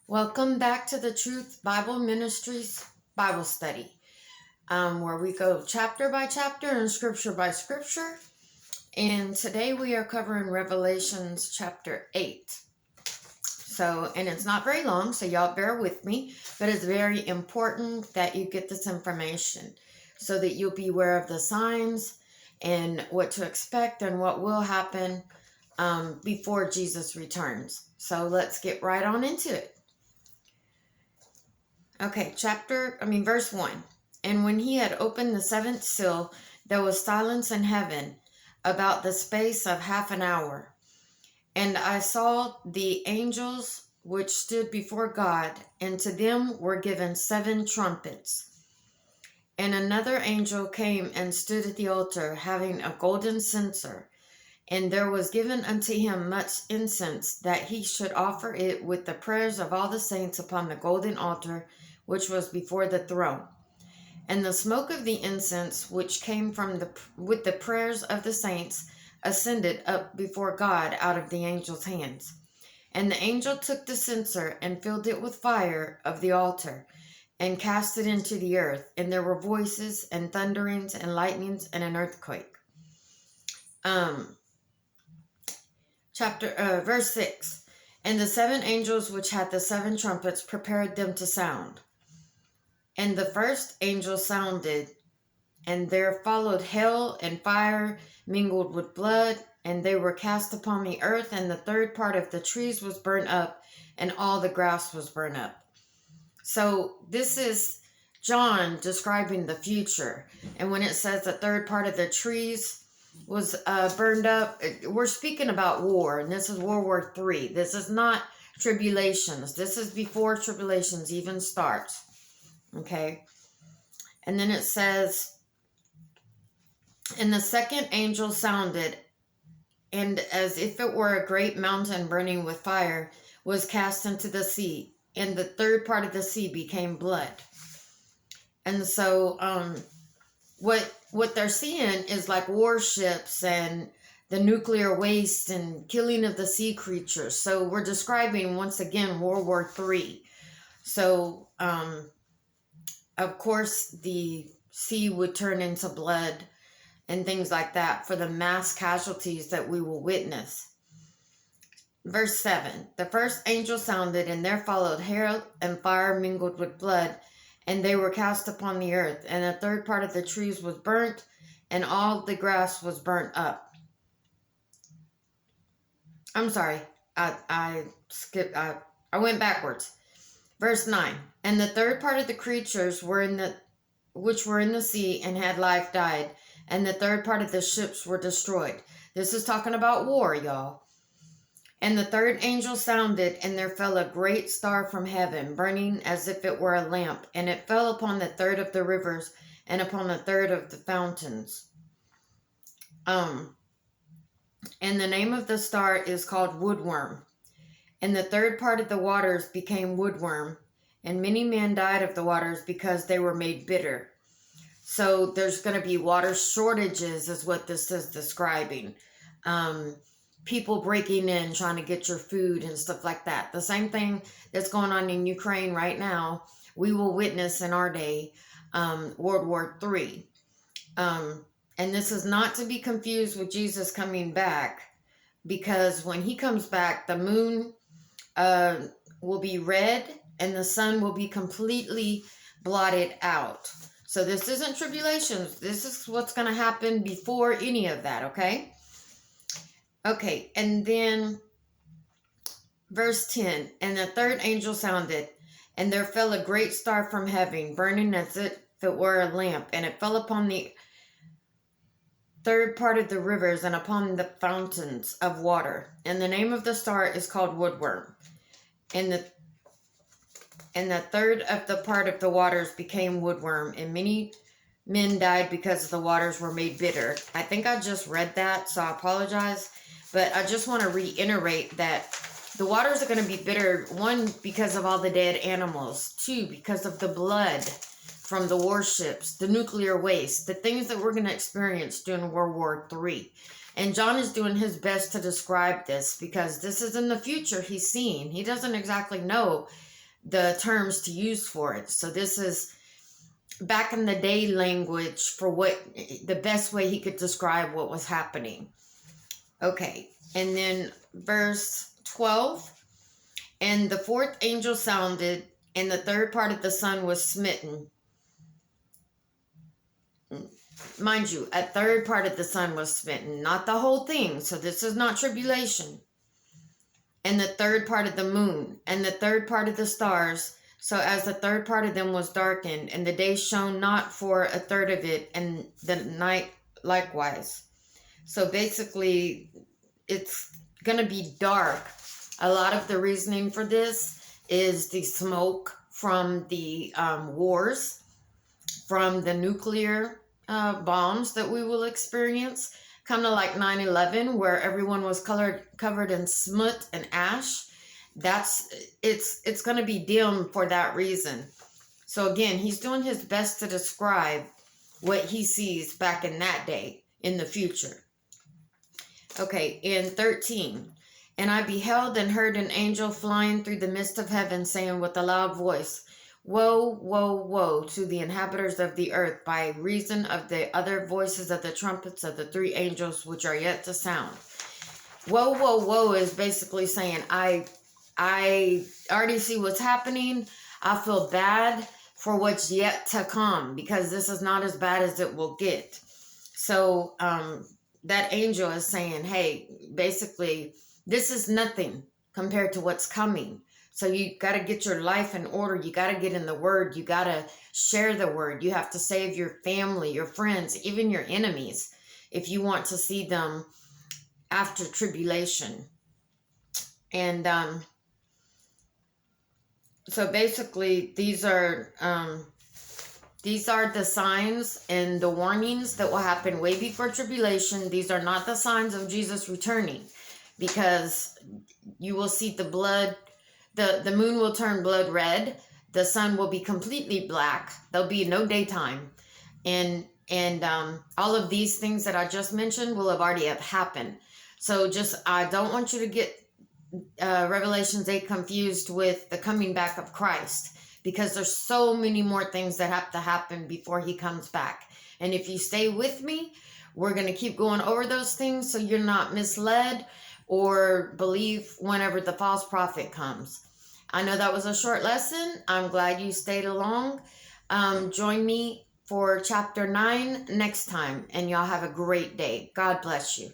Welcome back to the Truth Bible Ministries Bible Study, where we go chapter by chapter and scripture by scripture. And today we are covering Revelations chapter 8. And it's not very long, so y'all bear with me, but it's very important that you get this information so that you'll be aware of the signs and what to expect and what will happen before Jesus returns. So let's get right on into it. Okay, verse 1. And when he had opened the seventh seal, there was silence in heaven about the space of half an hour. And I saw the angels which stood before God, and to them were given 7 trumpets. And another angel came and stood at the altar, having a golden censer. And there was given unto him much incense, that he should offer it with the prayers of all the saints upon the golden altar which was before the throne. And the smoke of the incense, which came from with the prayers of the saints, ascended up before God out of the angel's hands. And the angel took the censer and filled it with fire of the altar, and cast it into the earth. And there were voices and thunderings and lightnings and an earthquake. Verse 6. And the 7 angels which had the 7 trumpets prepared them to sound. And the first angel sounded, and there followed hail and fire mingled with blood, and they were cast upon the earth, and the third part of the trees was burnt up, and all the grass was burnt up. So this is John describing the future. And when it says the third part of the trees was burned up, we're speaking about war, and this is World War III. This is not tribulations. This is before tribulations even starts. Okay, and then it says, and the second angel sounded, and as if it were a great mountain burning with fire was cast into the sea, and the third part of the sea became blood. And so what they're seeing is like warships and the nuclear waste and killing of the sea creatures. So we're describing once again World War III. So of course, the sea would turn into blood and things like that for the mass casualties that we will witness. Verse 7. The first angel sounded, and there followed hail and fire mingled with blood, and they were cast upon the earth. And the third part of the trees was burnt, and all the grass was burnt up. I'm sorry. I skipped. I went backwards. Verse 9. And the third part of the creatures which were in the sea and had life died, and the third part of the ships were destroyed. This is talking about war, y'all. And the third angel sounded, and there fell a great star from heaven, burning as if it were a lamp, and it fell upon the third of the rivers and upon the third of the fountains. And the name of the star is called Woodworm. And the third part of the waters became woodworm, and many men died of the waters because they were made bitter. So there's going to be water shortages is what this is describing. People breaking in, trying to get your food and stuff like that. The same thing that's going on in Ukraine right now, we will witness in our day, World War III. And this is not to be confused with Jesus coming back, because when he comes back, the moon will be red and the sun will be completely blotted out. So this isn't tribulations. This is what's going to happen before any of that, okay? Okay, and then verse 10. And the third angel sounded, and there fell a great star from heaven, burning as if it were a lamp, and it fell upon the third part of the rivers and upon the fountains of water. And the name of the star is called Woodworm. And the third of the part of the waters became woodworm, and many men died because the waters were made bitter. I think I just read that, so I apologize. But I just want to reiterate that the waters are going to be bitter, 1, because of all the dead animals, 2, because of the blood from the warships, the nuclear waste, the things that we're going to experience during World War III. And John is doing his best to describe this because this is in the future he's seeing. He doesn't exactly know the terms to use for it. So this is back in the day language for what the best way he could describe what was happening. Okay, and then verse 12, and the fourth angel sounded, and the third part of the sun was smitten. Mind you, a third part of the sun was smitten, not the whole thing. So this is not tribulation. And the third part of the moon, and the third part of the stars. So as the third part of them was darkened, and the day shone not for a third of it, and the night likewise. So basically, it's going to be dark. A lot of the reasoning for this is the smoke from the wars, from the nuclear bombs that we will experience, kind of like 9/11, where everyone was covered in smut and ash. It's going to be dim for that reason. So again, he's doing his best to describe what he sees back in that day, in the future. Okay, in 13, and I beheld and heard an angel flying through the midst of heaven, saying with a loud voice, Woe, woe, woe to the inhabitants of the earth, by reason of the other voices of the trumpets of the three angels which are yet to sound. Woe, woe, woe is basically saying, I already see what's happening. I feel bad for what's yet to come, because this is not as bad as it will get. So that angel is saying, hey, basically, this is nothing compared to what's coming. So you got to get your life in order. You got to get in the word. You got to share the word. You have to save your family, your friends, even your enemies, if you want to see them after tribulation. And so basically, these are the signs and the warnings that will happen way before tribulation. These are not the signs of Jesus returning, because you will see the blood. The moon will turn blood red. The sun will be completely black. There'll be no daytime. And all of these things that I just mentioned will have already have happened. So I don't want you to get Revelations 8 confused with the coming back of Christ, because there's so many more things that have to happen before he comes back. And if you stay with me, we're going to keep going over those things so you're not misled or believe whenever the false prophet comes. I know that was a short lesson. I'm glad you stayed along. Join me for chapter 9 next time, and y'all have a great day. God bless you.